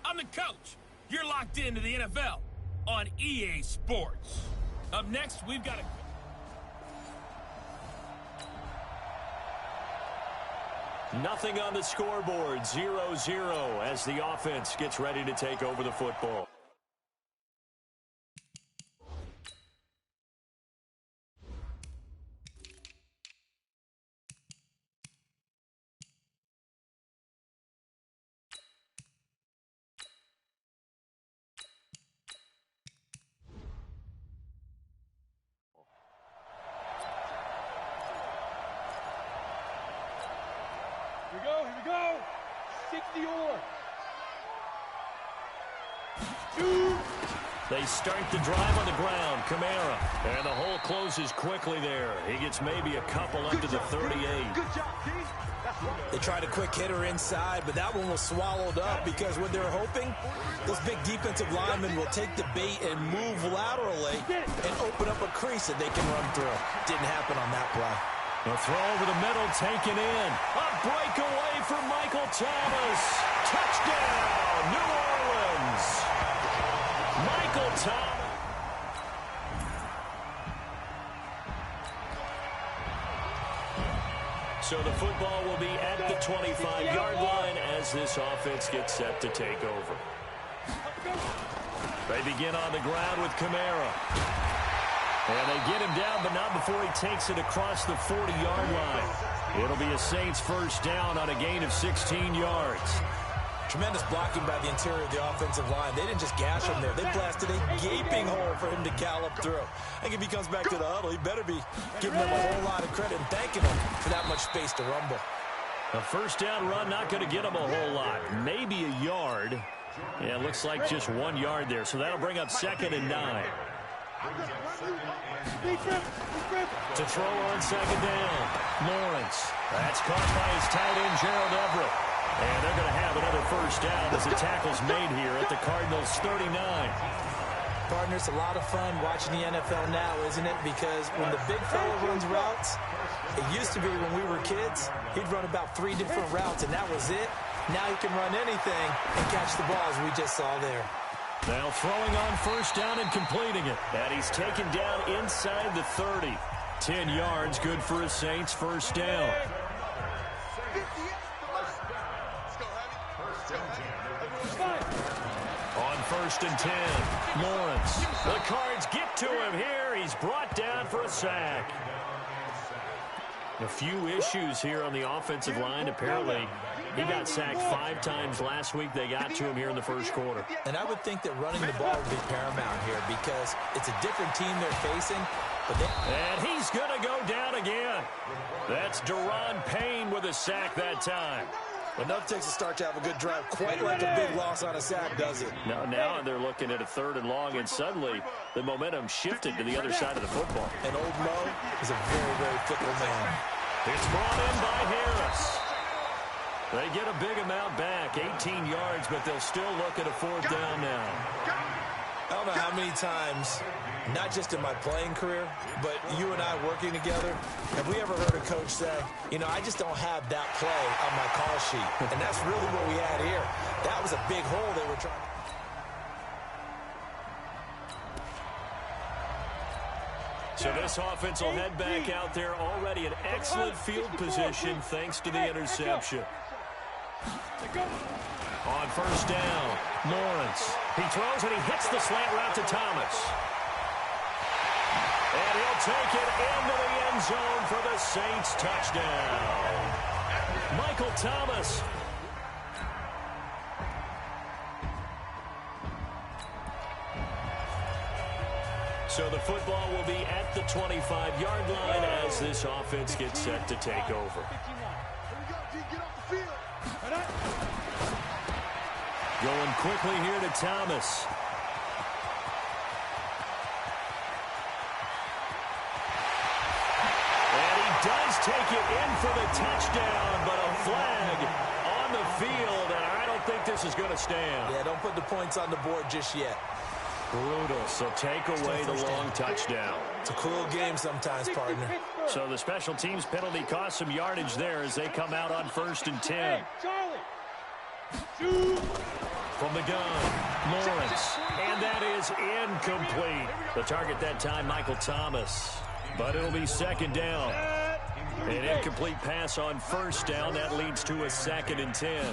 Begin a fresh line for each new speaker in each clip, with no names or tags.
I'm the coach. You're locked into the NFL on EA Sports. Up next, we've got a...
Nothing on the scoreboard, 0-0 as the offense gets ready to take over the football.
Here we go. 60 or.
They start the drive on the ground. Kamara. And the hole closes quickly there. He gets maybe a couple up to the 38.
Good job, Keith.
They tried a quick hitter inside, but that one was swallowed up because what they're hoping, those big defensive linemen will take the bait and move laterally and open up a crease that they can run through. Didn't happen on that play.
A throw over the middle, taken in. A breakaway for Michael Thomas. Touchdown, New Orleans. Michael Thomas. So the football will be at the 25-yard line as this offense gets set to take over. They begin on the ground with Kamara. And they get him down, but not before he takes it across the 40-yard line. It'll be a Saints first down on a gain of 16 yards.
Tremendous blocking by the interior of the offensive line. They didn't just gash him there. They blasted a gaping hole for him to gallop through. I think if he comes back to the huddle, he better be giving them a whole lot of credit and thanking him for that much space to rumble.
A first down run, not going to get him a whole lot. Maybe a yard. Yeah, it looks like just 1 yard there. So that'll bring up 2nd and 9. To throw on 2nd down. Lawrence. That's caught by his tight end, Gerald Everett. And they're going to have another first down as the tackle's made here at the Cardinals' 39.
Partner, it's a lot of fun watching the NFL now, isn't it? Because when the big fella runs routes, it used to be when we were kids, he'd run about 3 different routes, and that was it. Now he can run anything and catch the ball, as we just saw there.
Now throwing on first down and completing it. And he's taken down inside the 30. 10 yards, good for a Saints first down. On 1st and 10, Lawrence. The Cards get to him here. He's brought down for a sack. A few issues here on the offensive line. Apparently, he got sacked 5 times last week. They got to him here in the first quarter.
And I would think that running the ball would be paramount here because it's a different team they're facing.
And he's going to go down again. That's Daron Payne with a sack that time.
Enough takes a start to have a good drive. Quite like a big loss on a sack, does it?
Now they're looking at a 3rd and long, and suddenly the momentum shifted to the other side of the football.
And old Mo is a very, very fickle man.
It's brought in by Harris. They get a big amount back, 18 yards, but they'll still look at a 4th down now.
I don't know how many times, not just in my playing career, but you and I working together, have we ever heard a coach say, you know, I just don't have that play on my call sheet. And that's really what we had here. That was a big hole they were trying to...
So this offense will head back out there, already in excellent field position thanks to the interception. On first down, Lawrence. He throws and he hits the slant route to Thomas. And he'll take it into the end zone for the Saints touchdown. Michael Thomas. So the football will be at the 25-yard line as this offense gets set to take over. Going quickly here to Thomas. And he does take it in for the touchdown, but a flag on the field, and I don't think this is going to stand.
Yeah, don't put the points on the board just yet.
Brutal, so take away the long touchdown.
It's a cruel game sometimes, partner.
So the special teams penalty cost some yardage there as they come out on 1st and 10. From the gun, Lawrence. And that is incomplete. The target that time, Michael Thomas. But it'll be second down. An incomplete pass on first down. That leads to a 2nd and 10.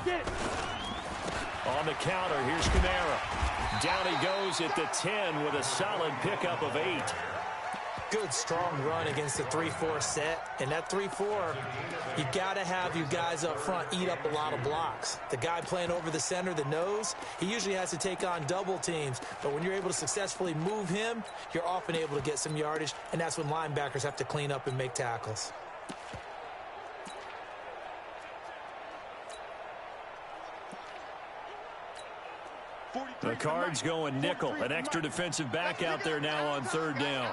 On the counter, here's Kamara. Down he goes at the 10 with a solid pickup of 8.
Good, strong run against the 3-4 set. And that 3-4, you got to have you guys up front eat up a lot of blocks. The guy playing over the center, the nose, he usually has to take on double teams. But when you're able to successfully move him, you're often able to get some yardage. And that's when linebackers have to clean up and make tackles.
The Cards going nickel. An extra defensive back out there now on 3rd down.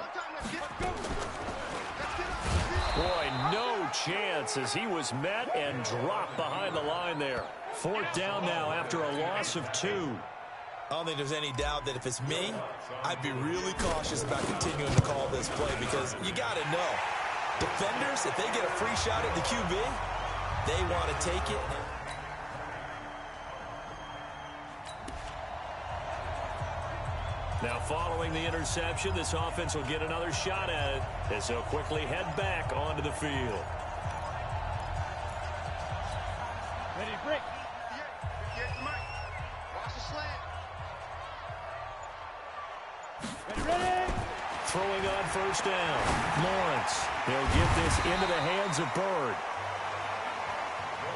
Boy, no chance as he was met and dropped behind the line there. 4th down now after a loss of 2.
I don't think there's any doubt that if it's me, I'd be really cautious about continuing to call this play because you got to know, defenders, if they get a free shot at the QB, they want to take it.
Now following the interception, this offense will get another shot at it as they'll quickly head back onto the field.
Ready to break.
Watch the slant.
Ready.
Throwing on 1st down. Lawrence. He'll get this into the hands of Bird.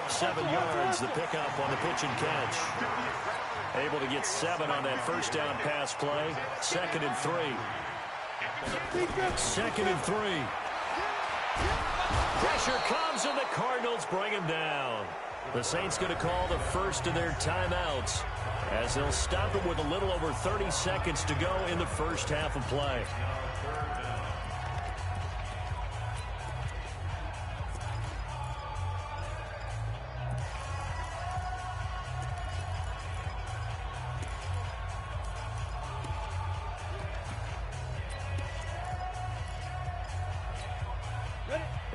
7 yards, the pickup on the pitch and catch. Able to get 7 on that 1st down pass play. 2nd and 3. 2nd and 3. Pressure comes and the Cardinals bring him down. The Saints going to call the first of their timeouts as they'll stop it with a little over 30 seconds to go in the first half of play.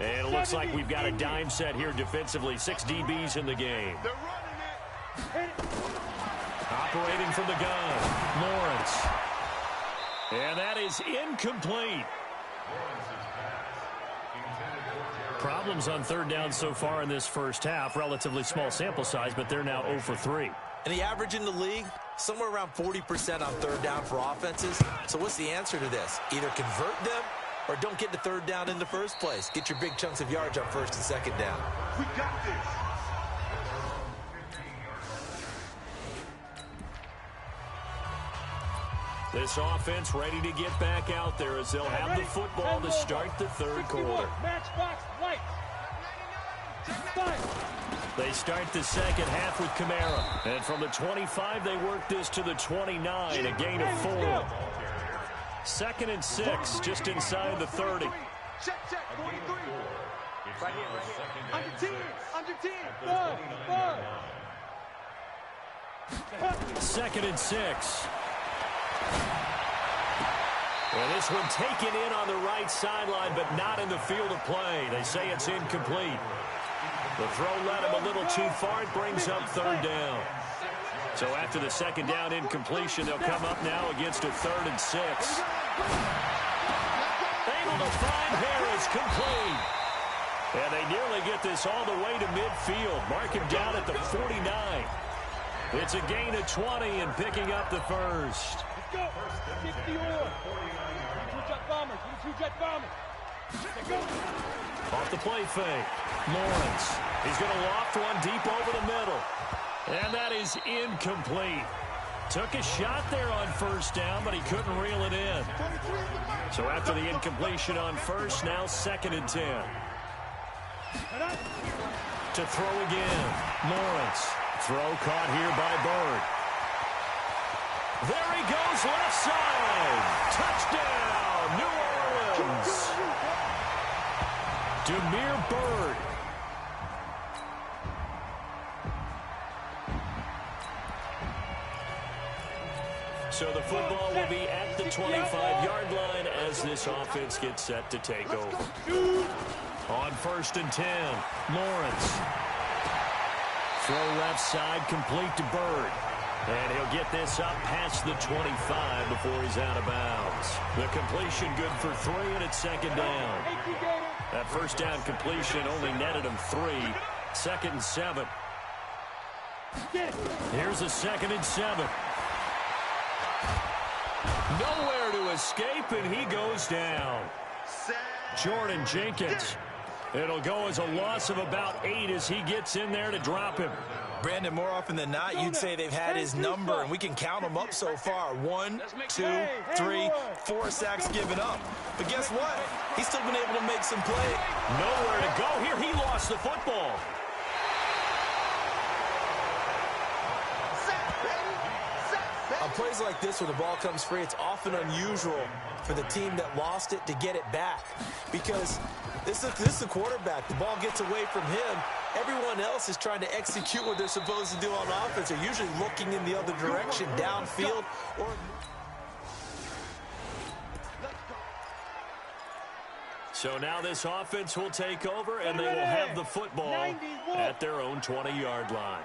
And it looks like we've got a dime set here defensively. 6 DBs in the game. Operating from the gun, Lawrence. And that is incomplete. Problems on 3rd down so far in this first half. Relatively small sample size, but they're now 0 for 3.
And the average in the league, somewhere around 40% on 3rd down for offenses. So what's the answer to this? Either convert them or don't get the 3rd down in the first place. Get your big chunks of yards on 1st and 2nd down.
We got this.
This offense ready to get back out there as they'll have the football to start the 3rd quarter.
Matchbox lights.
They start the 2nd half with Kamara. And from the 25, they work this to the 29, a gain of 4. 2nd and 6, just inside the 30.
Check, 43. Right here. Under 10. Under 10.
2nd and 6. Well, this one taken in on the right sideline, but not in the field of play. They say it's incomplete. The throw led him a little too far. It brings up 3rd down. So after the 2nd down incompletion, they'll come up now against a 3rd and 6. Able to find Harris, complete. And they nearly get this all the way to midfield. Mark him down at the 49. It's a gain of 20 and picking up the first.
Let's go. 60 on. 2-jet bombers. 2-jet bombers. Let's go.
Off the play fake. Lawrence. He's going to loft one deep over the middle. And that is incomplete. Took a shot there on 1st down, but he couldn't reel it in. So after the incompletion on 1st, now 2nd and 10. To throw again. Lawrence. Throw caught here by Bird. There he goes, left side. Touchdown, New Orleans. Demir Bird. So the football will be at the 25-yard line as this offense gets set to take over. On 1st and 10, Lawrence. Throw left side, complete to Bird. And he'll get this up past the 25 before he's out of bounds. The completion good for 3, and it's second down. That first down completion only netted him 3. 2nd and 7. Here's a 2nd and 7. Nowhere to escape, and he goes down. Jordan Jenkins. It'll go as a loss of about 8 as he gets in there to drop him.
Brandon, more often than not, you'd say they've had his number, and we can count them up so far. 1, 2, 3, 4 sacks given up. But guess what? He's still been able to make some plays.
Nowhere to go here. He lost the football.
On plays like this, when the ball comes free, it's often unusual for the team that lost it to get it back. Because this is the quarterback. The ball gets away from him. Everyone else is trying to execute what they're supposed to do on offense. They're usually looking in the other direction, downfield.
So now this offense will take over, and they will have the football at their own 20-yard line.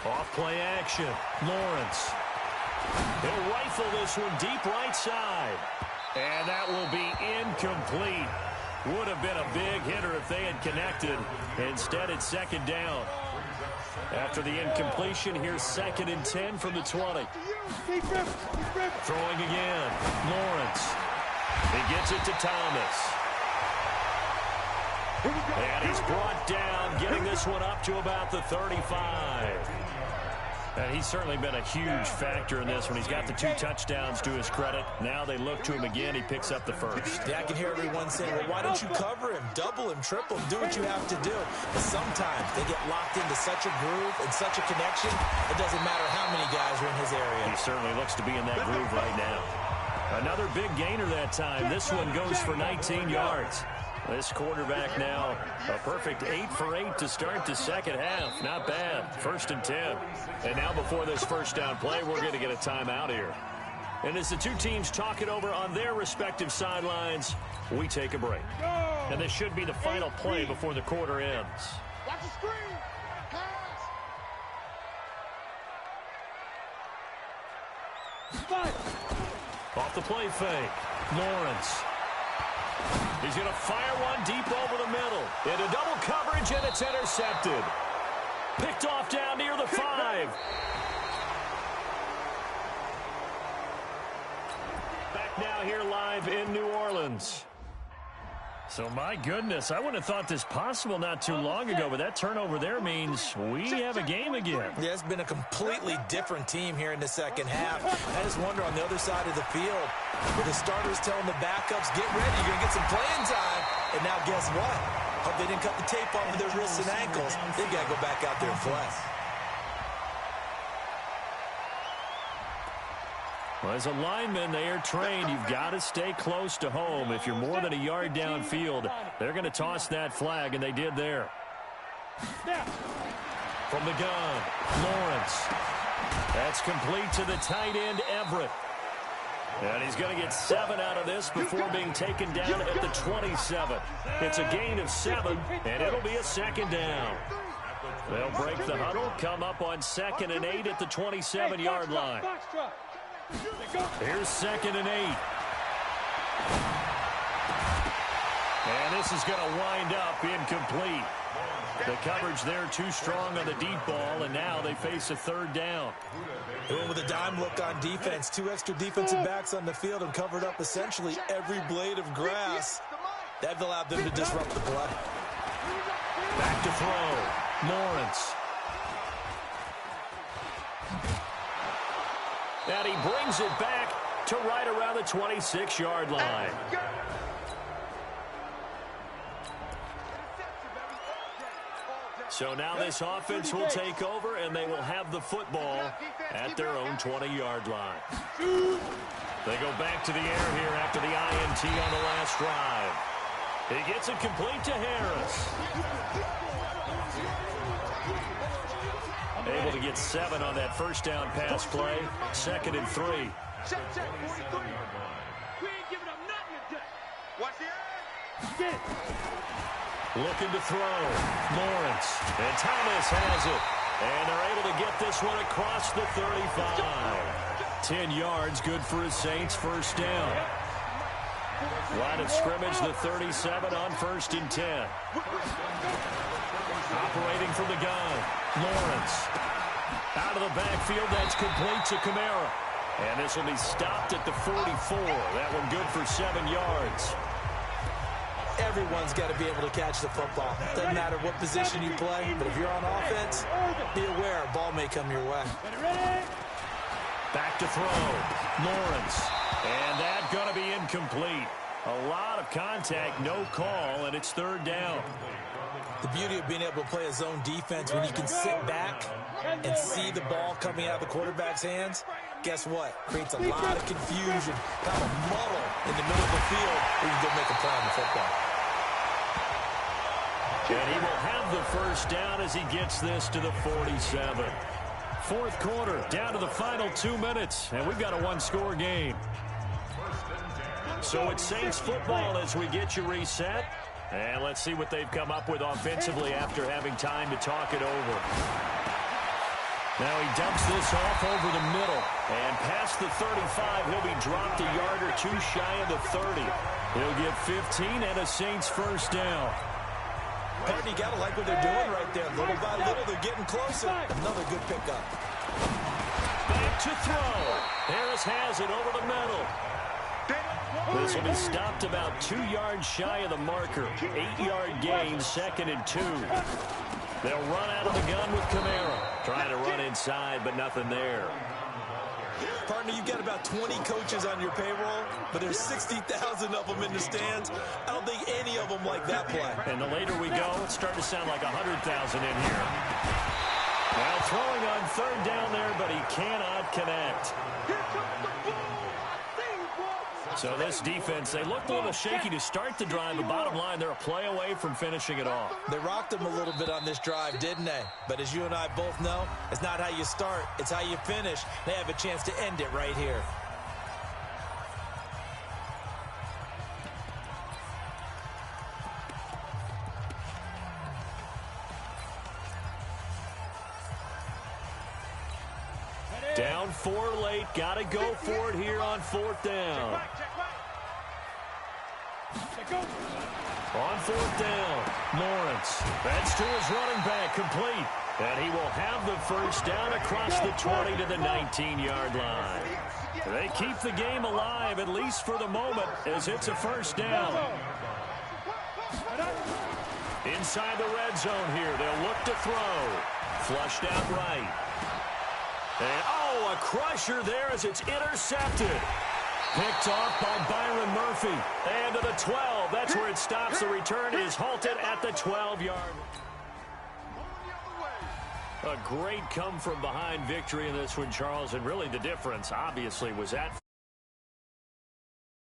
Off play action. Lawrence. He'll rifle this one deep right side. And that will be incomplete. Would have been a big hitter if they had connected. Instead, it's second down. After the incompletion, here's 2nd and 10 from the 20. Throwing again. Lawrence. He gets it to Thomas. And he's brought down, getting this one up to about the 35. And he's certainly been a huge factor in this when he's got the 2 touchdowns to his credit. Now they look to him again. He picks up the first.
Yeah, I can hear everyone saying, well, why don't you cover him, double him, triple him, do what you have to do. But sometimes they get locked into such a groove and such a connection, it doesn't matter how many guys are in his area.
He certainly looks to be in that groove right now. Another big gainer that time. This one goes for 19 yards. This quarterback now a perfect 8 for 8 to start the second half. Not bad. 1st and 10. And now before this first down play, we're going to get a timeout here. And as the two teams talk it over on their respective sidelines, we take a break. And this should be the final play before the quarter ends.
Watch the screen.
Off the play fake. Lawrence. He's going to fire one deep over the middle. Into double coverage, and it's intercepted. Picked off down near the 5. Back now here live in New Orleans. So, my goodness, I wouldn't have thought this possible not too long ago, but that turnover there means we have a game again.
Yeah, it's been a completely different team here in the second half. I just wonder on the other side of the field, with the starters telling the backups, get ready, you're going to get some playing time. And now guess what? Hope they didn't cut the tape off of their wrists and ankles. They've got to go back out there and play.
Well, as a lineman, they are trained. You've got to stay close to home. If you're more than a yard downfield, they're going to toss that flag, and they did there. From the gun, Lawrence. That's complete to the tight end, Everett. And he's going to get 7 out of this before being taken down at the 27. It's a gain of 7, and it'll be a second down. They'll break the huddle, come up on 2nd and 8 at the 27-yard line. Here's 2nd and 8. And this is going to wind up incomplete. The coverage there too strong on the deep ball, and now they face a 3rd down.
They went with a dime look on defense. 2 extra defensive backs on the field and covered up essentially every blade of grass. That allowed them to disrupt the play.
Back to throw. Lawrence. And he brings it back to right around the 26-yard line. So now this offense will take over, and they will have the football at their own 20-yard line. They go back to the air here after the INT on the last drive. He gets it complete to Harris. Able to get 7 on that first down pass play. 2nd and 3.
We ain't giving up nothing today. Watch the edge.
Looking to throw. Lawrence. And Thomas has it. And they're able to get this one across the 35. 10 yards, good for his Saints, first down. Line of scrimmage, the 37 on 1st and 10. Operating from the gun, Lawrence. Out of the backfield, that's complete to Kamara. And this will be stopped at the 44. That one good for 7 yards.
Everyone's got to be able to catch the football. Doesn't matter what position you play, but if you're on offense, be aware a ball may come your way.
Back to throw, Lawrence. And that's going to be incomplete. A lot of contact, no call, and it's 3rd down.
The beauty of being able to play a zone defense when you can sit back and see the ball coming out of the quarterback's hands, guess what? Creates a lot of confusion, kind of muddle in the middle of the field where you can go make a play on the football.
And he will have the first down as he gets this to the 47. 4th quarter, down to the final 2 minutes, and we've got a one-score game. So it's Saints football as we get you reset. And let's see what they've come up with offensively after having time to talk it over. Now he dumps this off over the middle. And past the 35, he'll be dropped a yard or two shy of the 30. He'll get 15 and a Saints first down.
Partner, you got to like what they're doing right there. Little by little, they're getting closer. Another good pickup.
Back to throw. Harris has it over the middle. This will be stopped about 2 yards shy of the marker. 8-yard gain, 2nd and 2. They'll run out of the gun with Kamara. Trying to run inside, but nothing there.
Partner, you've got about 20 coaches on your payroll, but there's 60,000 of them in the stands. I don't think any of them like that play.
And the later we go, it's starting to sound like 100,000 in here. Well, throwing on 3rd down there, but he cannot connect. So this defense, they looked a little shaky to start the drive, but bottom line, they're a play away from finishing it off.
They rocked them a little bit on this drive, didn't they? But as you and I both know, it's not how you start, it's how you finish. They have a chance to end it right here.
Down 4 late, got to go for it here on 4th down. On 4th down, Lawrence. That's to his running back, complete. And he will have the first down across the 20 to the 19-yard line. They keep the game alive, at least for the moment, as it's a first down. Inside the red zone here, they'll look to throw. Flushed out right. And, oh, a crusher there as it's intercepted. Picked off by Byron Murphy. And to the 12. That's where it stops. The return is halted at the 12-yard. A great come-from-behind victory in this one, Charles. And really the difference, obviously, was that.